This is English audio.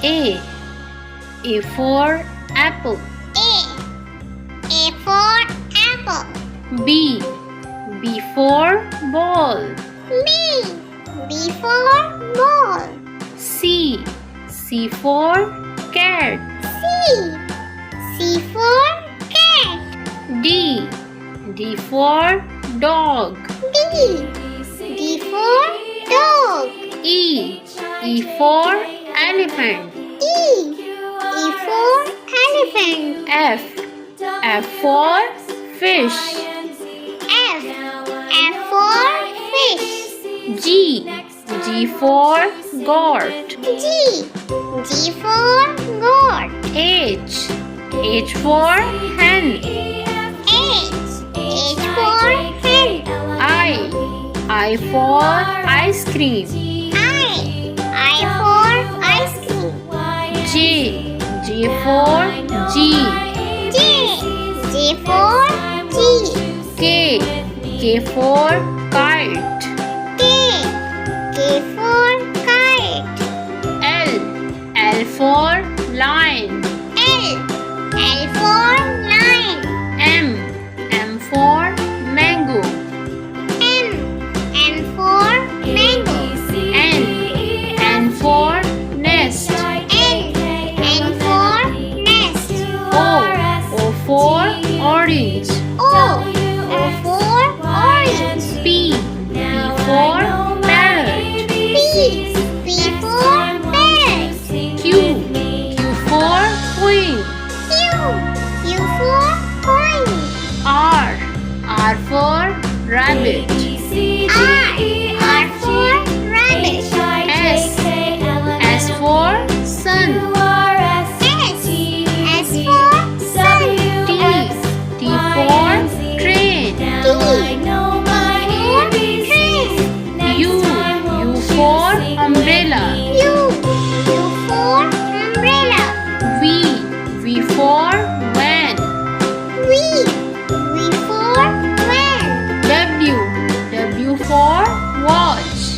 A. A for apple. A for apple. B. B for ball. B for ball. C. C for cat. C for cat. D. D for dog. D for dog. E. E for elephant. E for elephant. F. F for fish. F for fish. G. G for goat. G for goat. H. H for hen. H for hen. I for ice cream. I for ice cream. J. J for G. J for G. K. K for kite. K for kite. L. L for lion. L for lion. M. M for mango. M for mango. N for nest. N for nest. O for orange. O for orange. P. P for parrot. P for parrot. Q. Q for queen. Q for coin. R for rabbit. R for rabbit. S for sun. S for sun. T for train. U for umbrella. U for umbrella. V for van. V for van. W for watch.